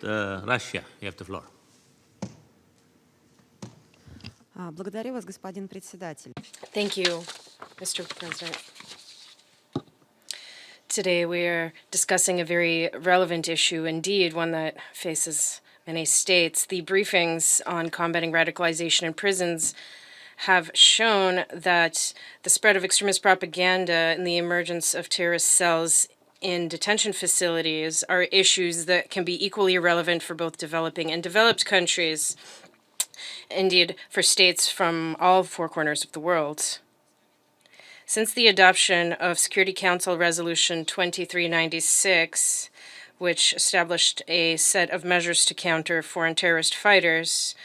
Russia. You have the floor. Благодарю вас, господин председатель. Thank you, Mr. President. Today we are discussing a very relevant issue, indeed, one that faces many states. The briefings on combating radicalization in prisons have shown that the spread of extremist propaganda and the emergence of terrorist cells in detention facilities are issues that can be equally relevant for both developing and developed countries, indeed for states from all four corners of the world. Since the adoption of Security Council Resolution 2396, which established a set of measures to counter foreign terrorist fighters,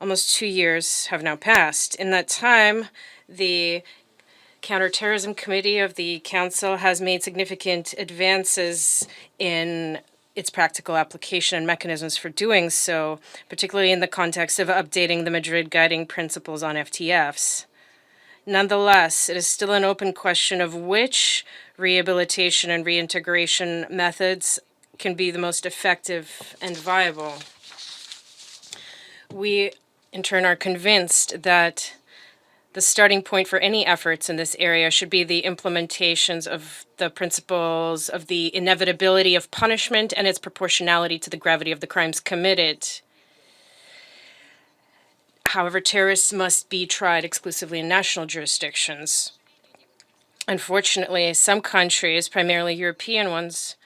almost 2 years have now passed. In that time, the Counterterrorism Committee of the Council has made significant advances in its practical application and mechanisms for doing so, particularly in the context of updating the Madrid Guiding Principles on FTFs. Nonetheless, it is still an open question of which rehabilitation and reintegration methods can be the most effective and viable. We, in turn, are convinced that the starting point for any efforts in this area should be the implementations of the principles of the inevitability of punishment and its proportionality to the gravity of the crimes committed. However, terrorists must be tried exclusively in national jurisdictions. Unfortunately, some countries, primarily European ones,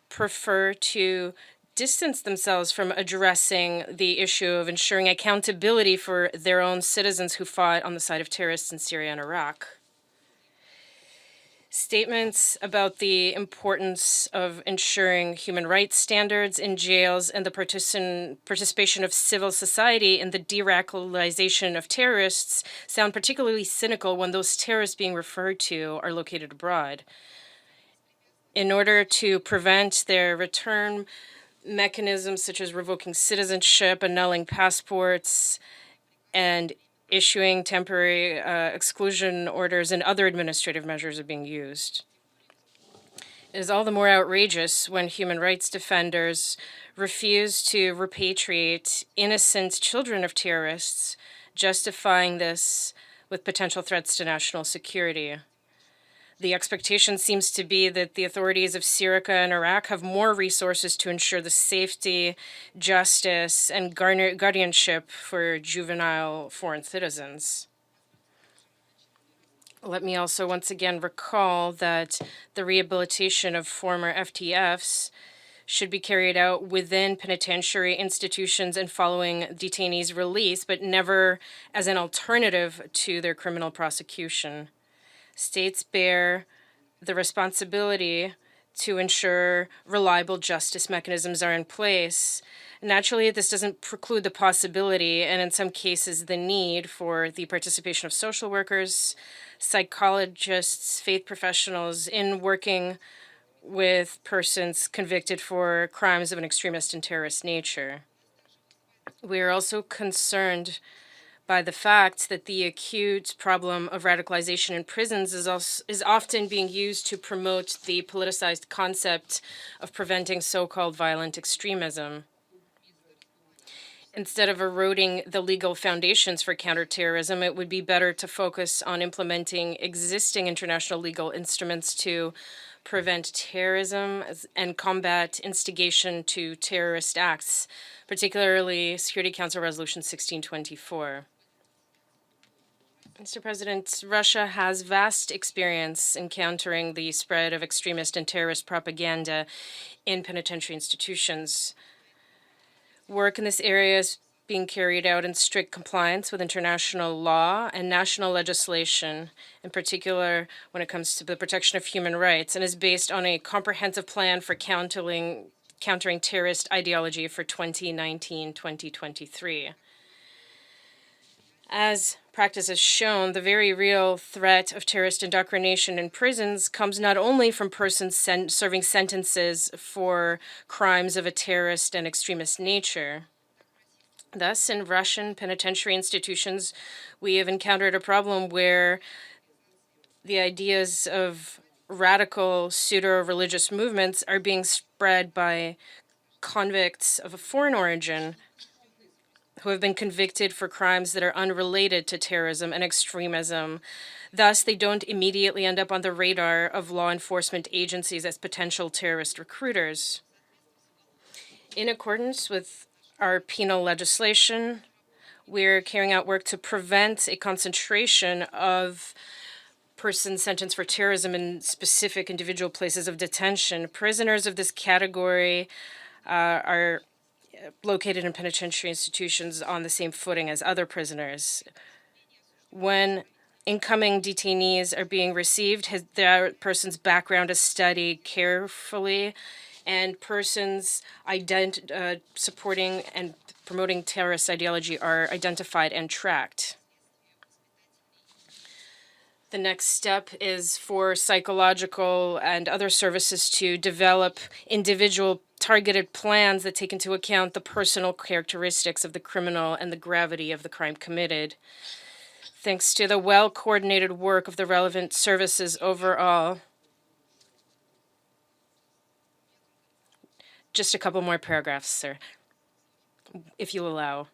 prefer to distance themselves from addressing the issue of ensuring accountability for their own citizens who fought on the side of terrorists in Syria and Iraq. Statements about the importance of ensuring human rights standards in jails and the participation of civil society in the de-radicalization of terrorists sound particularly cynical when those terrorists being referred to are located abroad. In order to prevent their return, mechanisms such as revoking citizenship, annulling passports, and issuing temporary exclusion orders and other administrative measures are being used. It is all the more outrageous when human rights defenders refuse to repatriate innocent children of terrorists, justifying this with potential threats to national security. The expectation seems to be that the authorities of Syria and Iraq have more resources to ensure the safety, justice, and guardianship for juvenile foreign citizens. Let me also once again recall that the rehabilitation of former FTFs should be carried out within penitentiary institutions and following detainees' release, but never as an alternative to their criminal prosecution. States bear the responsibility to ensure reliable justice mechanisms are in place. Naturally, this doesn't preclude the possibility, and in some cases, the need for the participation of social workers, psychologists, faith professionals in working with persons convicted for crimes of an extremist and terrorist nature. We are also concerned by the fact that the acute problem of radicalization in prisons is often being used to promote the politicized concept of preventing so-called violent extremism. Instead of eroding the legal foundations for counterterrorism, it would be better to focus on implementing existing international legal instruments to prevent terrorism and combat instigation to terrorist acts, particularly Security Council Resolution 1624. Mr. President, Russia has vast experience in countering the spread of extremist and terrorist propaganda in penitentiary institutions. Work in this area is being carried out in strict compliance with international law and national legislation, in particular when it comes to the protection of human rights, and is based on a comprehensive plan for countering terrorist ideology for 2019-2023. As practice has shown, the very real threat of terrorist indoctrination in prisons comes not only from persons serving sentences for crimes of a terrorist and extremist nature. Thus, in Russian penitentiary institutions, we have encountered a problem where the ideas of radical pseudo-religious movements are being spread by convicts of a foreign origin who have been convicted for crimes that are unrelated to terrorism and extremism. Thus, they don't immediately end up on the radar of law enforcement agencies as potential terrorist recruiters. In accordance with our penal legislation, we're carrying out work to prevent a concentration of persons sentenced for terrorism in specific individual places of detention. Prisoners of this category are located in penitentiary institutions on the same footing as other prisoners. When incoming detainees are being received, their person's background is studied carefully, and persons supporting and promoting terrorist ideology are identified and tracked. The next step is for psychological and other services to develop individual targeted plans that take into account the personal characteristics of the criminal and the gravity of the crime committed. Thanks to the well-coordinated work of the relevant services overall. Just a couple more paragraphs, sir, if you allow.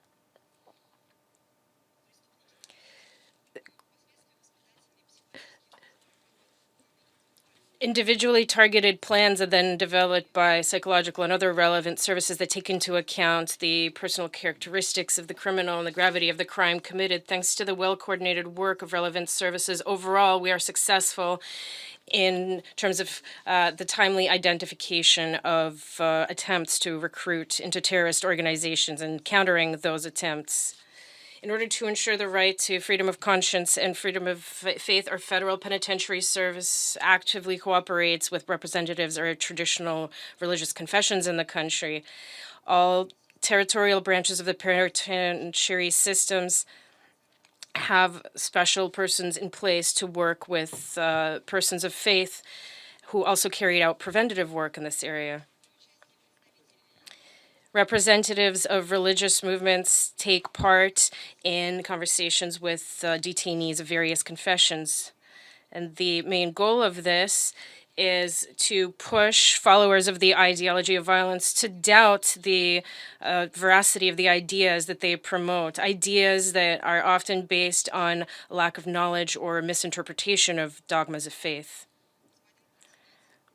Individually targeted plans are then developed by psychological and other relevant services that take into account the personal characteristics of the criminal and the gravity of the crime committed. Thanks to the well-coordinated work of relevant services, overall, we are successful in terms of the timely identification of attempts to recruit into terrorist organizations and countering those attempts. In order to ensure the right to freedom of conscience and freedom of faith, our federal penitentiary service actively cooperates with representatives of traditional religious confessions in the country. All territorial branches of the penitentiary systems have special persons in place to work with persons of faith who also carry out preventative work in this area. Representatives of religious movements take part in conversations with detainees of various confessions. And the main goal of this is to push followers of the ideology of violence to doubt the veracity of the ideas that they promote, ideas that are often based on lack of knowledge or misinterpretation of dogmas of faith.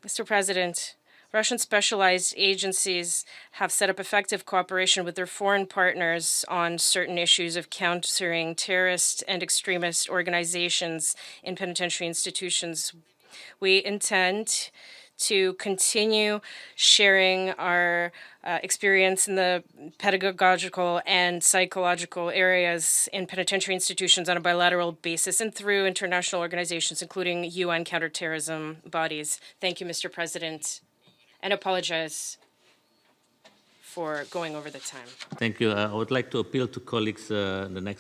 Mr. President, Russian specialized agencies have set up effective cooperation with their foreign partners on certain issues of countering terrorist and extremist organizations in penitentiary institutions. We intend to continue sharing our experience in the pedagogical and psychological areas in penitentiary institutions on a bilateral basis and through international organizations, including UN counterterrorism bodies. Thank you, Mr. President, and apologize for going over the time. Thank you. I would like to appeal to colleagues. The next